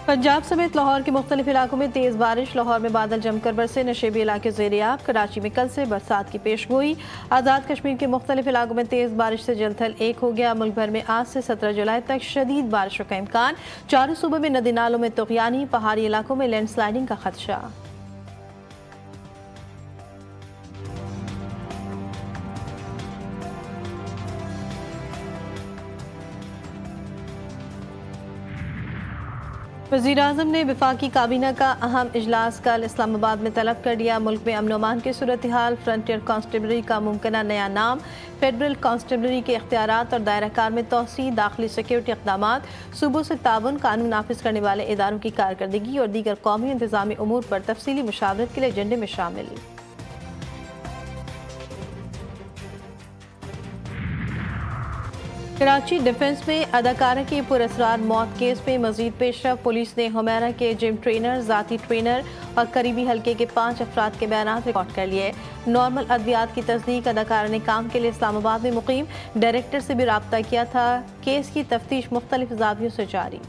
पंजाब समेत लाहौर के मुख्तलिफ इलाकों में तेज बारिश। लाहौर में बादल जमकर बरसे, नशेबी इलाके ज़ेर-ए-आब। कराची में कल से बरसात की पेशगोई। आज़ाद कश्मीर के मुख्तलिफ इलाकों में तेज बारिश से जलथल एक हो गया। मुल्क भर में आज से 17 जुलाई तक शदीद बारिशों का इम्कान। चारों सूबों में नदी नालों में तुग़यानी, पहाड़ी इलाकों में लैंडस्लाइडिंग का खदशा। वज़ीर-ए-आज़म ने वफाकी काबीना का अहम इजलास कल इस्लामाबाद में तलब कर लिया। मुल्क में अमन अमान की सूरत हाल, फ्रंटियर कांस्टेबलरी का मुमकिना नया नाम, फेडरल कांस्टेबलरी के इख्तियारात और दायरा कार में तोसी, दाखिली सिक्योरिटी इक़दामात, सूबों से ताउन, कानून नाफिज करने वाले इदारों की कारकर्दगी और दीगर कौमी इंतज़ामी उमूर पर तफसीली मुशावरत के लिए एजेंडे में शामिल। कराची डिफेंस में अदाकारा की पुरअसरार मौत केस में मजीद पेशरफ। पुलिस ने हुमैरा के जिम ट्रेनर, जाती ट्रेनर और करीबी हल्के के 5 अफराद के बयान रिकॉर्ड कर लिए। नॉर्मल अद्वियात की तस्दीक। अदाकारा ने काम के लिए इस्लामाबाद में मुकीम डायरेक्टर से भी रब्ता किया था। केस की तफ्तीश मुख्तलिफ ज़ावियों से जारी।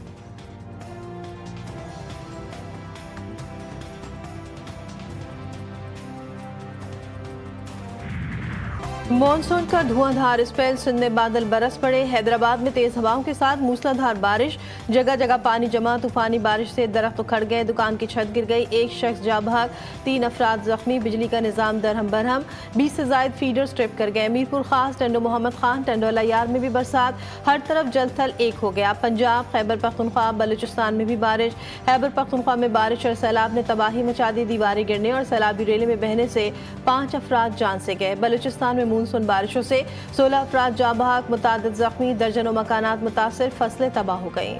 मॉनसून का धुआंधार स्पेल। सिंध में बादल बरस पड़े। हैदराबाद में तेज हवाओं के साथ मूसलाधार बारिश, जगह जगह पानी जमा। तूफानी बारिश से दरख्त उखड़ गए, दुकान की छत गिर गई, एक शख्स जा भाग, 3 अफराद जख्मी। बिजली का निजाम दरहम बरहम, 20 से जायद फीडर्स ट्रिप कर गए। मीरपुर खास, टंडो मोहम्मद खान, टंडोला यार में भी बरसात। हर तरफ जलथल एक हो गया। पंजाब, खैबर पख्तूनख्वा, बलूचिस्तान में भी बारिश। खैबर पख्तूनख्वा में बारिश और सैलाब ने तबाही मचा दी। दीवारें गिरने और सैलाबी रेले में बहने से 5 अफराद जान से गए। बलूचिस्तान में मानसून बारिशों से 16 अफराद जाँ बहक, मुतादिद जख्मी, दर्जनों मकानात मुतासिर, फसलें तबाह हो गईं।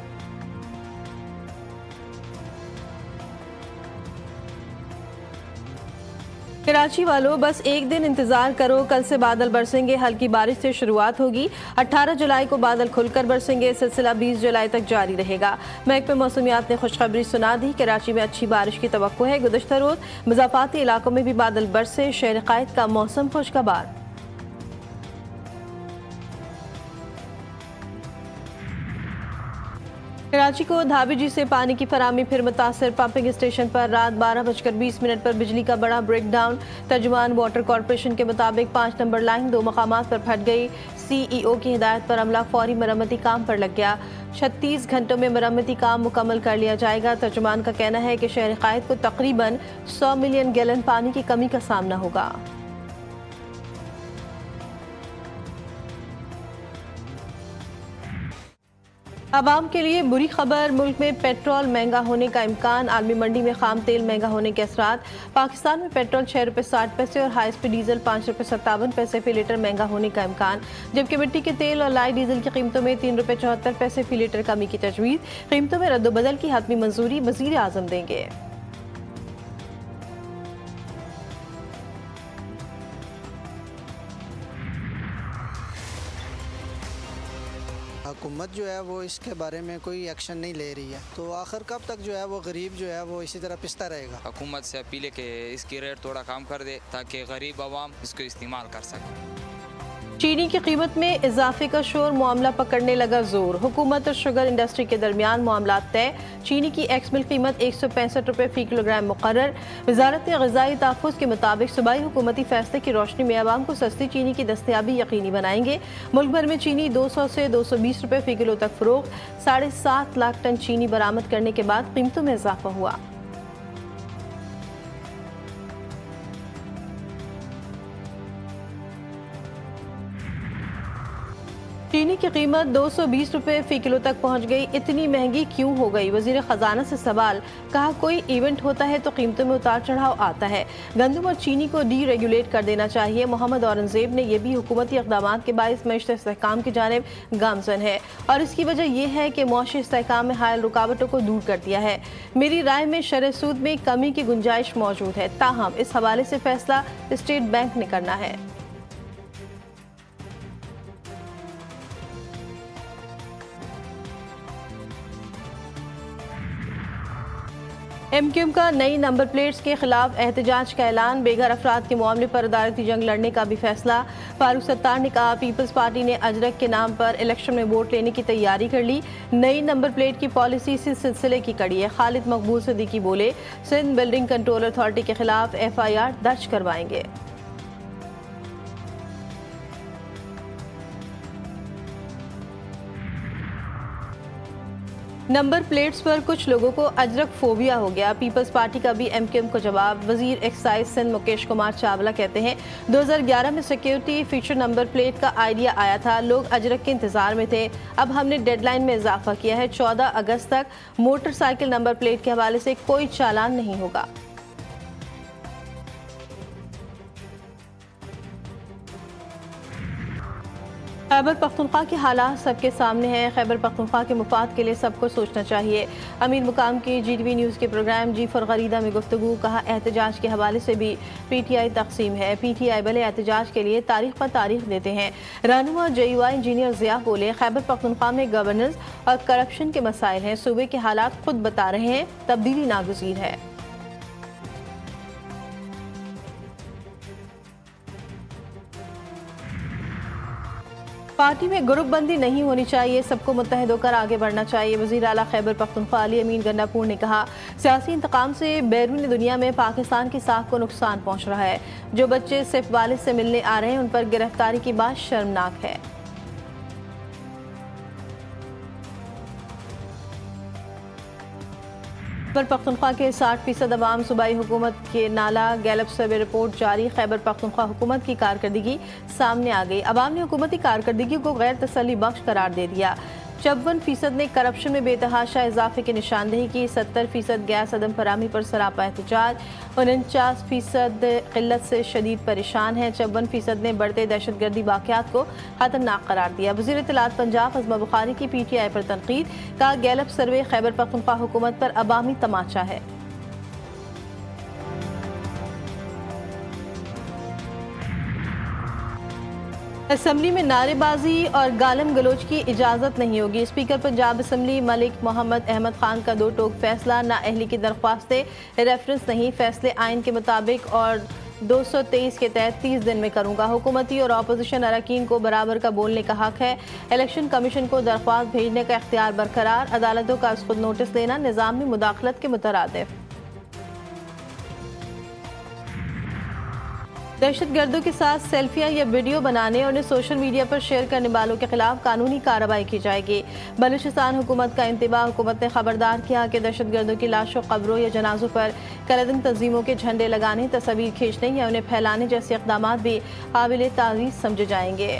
कराची वालों बस एक दिन इंतजार करो, कल से बादल बरसेंगे। हल्की बारिश से शुरुआत होगी। 18 जुलाई को बादल खुलकर बरसेंगे। सिलसिला 20 जुलाई तक जारी रहेगा। महकमे मौसमियात ने खुशखबरी सुना दी। कराची में अच्छी बारिश की तवक्को है। गुज़श्ता रोज मुज़ाफ़ाती इलाकों में भी बादल बरसे। शहर क़ायद का मौसम खुशगवार। कराची को धाबीजी से पानी की फराहमी फिर मुतासर। पंपिंग स्टेशन पर रात 12:20 पर बिजली का बड़ा ब्रेक डाउन। तर्जुमान वाटर कॉरपोरेशन के मुताबिक 5 नंबर लाइन 2 मकामात पर फट गई। CEO की हिदायत पर अमला फौरी मरम्मती काम पर लग गया। 36 घंटों में मरम्मती काम मुकम्मल कर लिया जाएगा। तर्जुमान का कहना है कि शहर क़ायद को तकरीबन 100 मिलियन गैलन पानी की कमी का सामना होगा। आवाम के लिए बुरी खबर। मुल्क में पेट्रोल महंगा होने का इम्कान। आलमी मंडी में खाम तेल महंगा होने के असरात। पाकिस्तान में पेट्रोल 6 रुपये 60 पैसे और हाई स्पीड डीजल 5 रुपये 57 पैसे फी लीटर महंगा होने का इम्कान। जबकि मिट्टी के तेल और लाइट डीजल की कीमतों में 3 रुपये 74 पैसे फी लीटर कमी की तजवीज़। कीमतों में रद्दोबदल की हतमी मंजूरी वज़ीर आज़म देंगे। हुकूमत जो है वो इसके बारे में कोई एक्शन नहीं ले रही है, तो आखिर कब तक जो है वो गरीब जो है वो इसी तरह पिसता रहेगा। हुकूमत से अपील है कि इसकी रेट थोड़ा कम कर दे ताकि गरीब आवाम इसको इस्तेमाल कर सके। चीनी की कीमत में इजाफे का शोर, मामला पकड़ने लगा जोर। हुकूमत और शुगर इंडस्ट्री के दरमियान मामला तय। चीनी की एक्स मिल कीमत 165 रुपये फी किलोग्राम मुकर्रर। वजारत ग़िज़ाई तहफ़्फ़ुज़ के मुताबिक सूबाई हुकूमती फैसले की रोशनी में आवाम को सस्ती चीनी की दस्तयाबी यकीनी बनाएंगे। मुल्क भर में चीनी 200 से 220 रुपये फी किलो तक फ़रोख्त। 7.5 लाख टन चीनी बरामद करने के बाद कीमतों में इजाफा हुआ। चीनी की कीमत 220 रुपये फी किलो तक पहुंच गई। इतनी महंगी क्यों हो गई? वजीर खजाना से सवाल। कहा कोई इवेंट होता है तो कीमतों में उतार चढ़ाव आता है। गंदम और चीनी को डी रेगुलेट कर देना चाहिए। मोहम्मद औरंगजेब ने यह भी हुकूमती इक़दामात के बाइस मईशत इस्तेहकाम की जानिब गामजन है और इसकी वजह यह है कि मुआशी इस्तेहकाम में हायल रुकावटों को दूर कर दिया है। मेरी राय में शरह सूद में कमी की गुंजाइश मौजूद है, ताहम इस हवाले से फैसला स्टेट बैंक ने करना है। MQM का नई नंबर प्लेट्स के खिलाफ एहतजाज का ऐलान। बेघर अफराद के मामले पर अदालती जंग लड़ने का भी फैसला। फारूक सत्तार ने कहा, पीपल्स पार्टी ने अजरक के नाम पर इलेक्शन में वोट लेने की तैयारी कर ली। नई नंबर प्लेट की पॉलिसी इसी सिलसिले की कड़ी है। खालिद मकबूल सिद्दीकी बोले, सिंध बिल्डिंग कंट्रोल अथॉरिटी के खिलाफ FIR दर्ज करवाएंगे। नंबर प्लेट्स पर कुछ लोगों को अजरक फोबिया हो गया। पीपल्स पार्टी का भी MQM को जवाब। वजीर एक्साइज सिंध मुकेश कुमार चावला कहते हैं, 2011 में सिक्योरिटी फीचर नंबर प्लेट का आइडिया आया था, लोग अजरक के इंतजार में थे। अब हमने डेडलाइन में इजाफा किया है, 14 अगस्त तक मोटरसाइकिल नंबर प्लेट के हवाले से कोई चालान नहीं होगा। खैबर पख्तूनख्वा के हालात सबके सामने हैं। खैबर पख्तूनख्वा के मुफाद के लिए सबको सोचना चाहिए। अमीर मुकाम की GTV न्यूज़ के प्रोग्राम जी फॉर गरीदा में गुफ्तगू। कहा, एहतजाज के हवाले से भी PTI तकसीम है। PTI भले एहतजाज के लिए तारीख पर तारीख देते हैं। रहनुमा JUI इंजीनियर ज़िया बोले, खैबर पख्तूनख्वा में गवर्नेंस और करप्शन के मसाइल हैं। सूबे के हालात खुद बता रहे हैं, तब्दीली नागुज़ीर है। पार्टी में ग्रुप बंदी नहीं होनी चाहिए, सबको मुत्तहिद होकर आगे बढ़ना चाहिए। वज़ीर आला खैबर पख्तूनख्वा अली अमीन गन्नापुर ने कहा, सियासी इंतकाम से बैरूनी दुनिया में पाकिस्तान की साख को नुकसान पहुँच रहा है। जो बच्चे सिर्फ वालिद से मिलने आ रहे हैं, उन पर गिरफ्तारी की बात शर्मनाक है। खैबर पख्तूनख्वा के 60% अवाम सूबाई हुकूमत के नाला। गैलप सर्वे रिपोर्ट जारी। खैबर पख्तूनख्वा हुकूमत की कारकर्दगी सामने आ गई। अवाम ने हुकूमती कारकर्दगी को गैर तसल्ली बख्श करार दे दिया। 54% ने करप्शन में बेतहाशा इजाफे की निशानदेही की। 70% गैस अदम फराहमी पर सरापा एहतजाज। 49% किल्लत से शदीद परेशान है। 54% ने बढ़ते दहशतगर्दी वाक़यात को खतरनाक करार दिया। वज़ीर इत्तलात पंजाब अज़मा बुखारी की PTI पर तनकीद। कहा, गैलप सर्वे खैबर पख्तूनख्वा हुकूमत पर अवामी तमाचा है। असम्बली में नारेबाजी और गालम गलोच की इजाज़त नहीं होगी। स्पीकर पंजाब असम्बली मलिक मोहम्मद अहमद खान का दो टोक फैसला। नाअहली की दरख्वास्तें रेफरेंस नहीं, फैसले आइन के मुताबिक और 223 के तहत 30 दिन में करूंगा। हुकूमती और अपोजिशन अरकान को बराबर का बोलने का हक है। इलेक्शन कमीशन को दरख्वास्त भेजने का इख्तियार बरकरार। अदालतों का खुद नोटिस लेना निज़ाम में मुदाखलत के मुतरादिफ। दहशतगर्दों के साथ सेल्फियां या वीडियो बनाने और उन्हें सोशल मीडिया पर शेयर करने वालों के खिलाफ कानूनी कार्रवाई की जाएगी। बलूचिस्तान हुकूमत का इंतबाह। हुकूमत ने खबरदार किया कि दहशतगर्दों की लाशों, कब्रों या जनाजों पर कलदम तंजीमों के झंडे लगाने, तस्वीर खींचने या उन्हें फैलाने जैसे इक़दाम भी काबिल ताज़ीज़ समझे जाएंगे।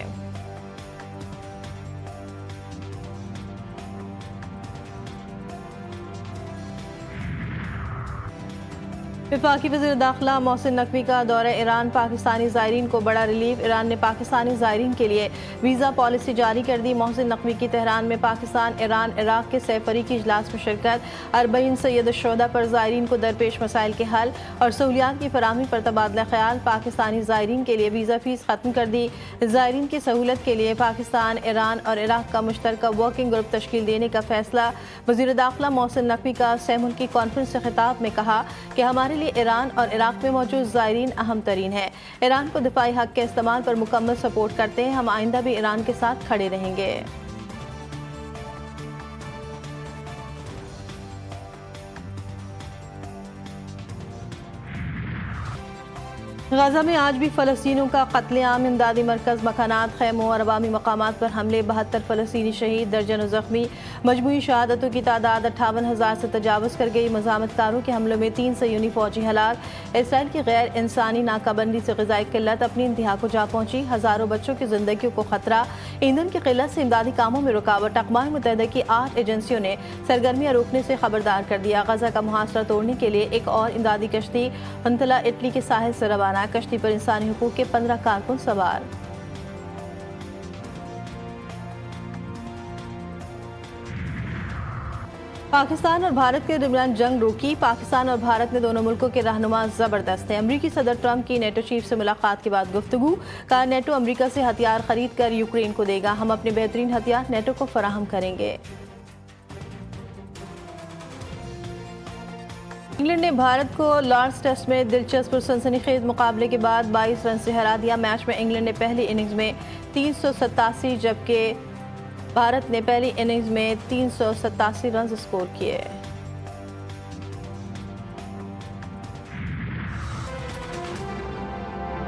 वफाकी वज़ीर दाखिला मोहसिन नकवी का दौरा ईरान। पाकिस्तानी ज़ायरीन को बड़ा रिलीफ। ईरान ने पाकिस्तानी ज़ायरीन के लिए वीज़ा पॉलिसी जारी कर दी। मोहसिन नकवी की तेहरान में पाकिस्तान, ईरान, इराक़ के सहफरीकी इजलास में शिरकत। अरबईन सैयद शोहदा पर ज़ायरीन को दरपेश मसाइल के हल और सहूलियात की फराहमी पर तबादला ख्याल। पाकिस्तानी ज़ायरीन के लिए वीज़ा फ़ीस ख़त्म कर दी। ज़ायरीन की सहूलत के लिए पाकिस्तान, ईरान और इराक़ का मुश्तरका वर्किंग ग्रुप तश्कील देने का फैसला। वज़ीर दाखिला मोहसिन नकवी का सहमुल्की कॉन्फ्रेंस से खिताब में कहा कि हमारे लिए ईरान और इराक़ में मौजूद ज़ायरीन अहम तरीन है। ईरान को दिफाई हक़ के इस्तेमाल पर मुकम्मल सपोर्ट करते हैं। हम आइंदा भी ईरान के साथ खड़े रहेंगे। गाज़ा में आज भी फ़लस्तीनियों का कत्लेआम। इमदादी मरकज़, मकानात, खैमों और अवामी मकामात पर हमले। 72 फ़लस्तीनी शहीद, दर्जनों ज़ख्मी। मजमूई शहादतों की तादाद 58,000 से तजावज़ कर गई। मज़ामतकारों के हमलों में 3 सयूनी फ़ौजी हलाक। इसराइल की गैर इंसानी नाकाबंदी से ग़िज़ाई किल्लत अपनी इंतहा को जा पहुँची। हज़ारों बच्चों की ज़िंदगियों को खतरा। ईंधन की किल्लत से इमदादी कामों में रुकावट। अक़वाम मुत्तहिदा की 8 एजेंसियों ने सरगर्मियाँ रोकने से खबरदार कर दिया। गज़ा का मुहासरा तोड़ने के लिए एक और इमदादी कश्ती हुंतला इटली के साहिल से रवाना। कश्ती पर इंसानी हुकूक के 15 कारकुन सवार। पाकिस्तान और भारत के दरमियान जंग रोकी। पाकिस्तान और भारत में दोनों मुल्कों के रहनुमा जबरदस्त हैं। अमरीकी सदर ट्रंप की नेटो चीफ से मुलाकात के बाद गुफ्तगू। कहा, नेटो अमरीका से हथियार खरीद कर यूक्रेन को देगा। हम अपने बेहतरीन हथियार नेटो को फराहम करेंगे। इंग्लैंड ने भारत को लॉर्ड्स टेस्ट में दिलचस्प और सनसनीखेज मुकाबले के बाद 22 रन से हरा दिया। मैच में इंग्लैंड ने पहली इनिंग्स में 387 जबकि भारत ने पहली इनिंग्स में 387 रन स्कोर किए।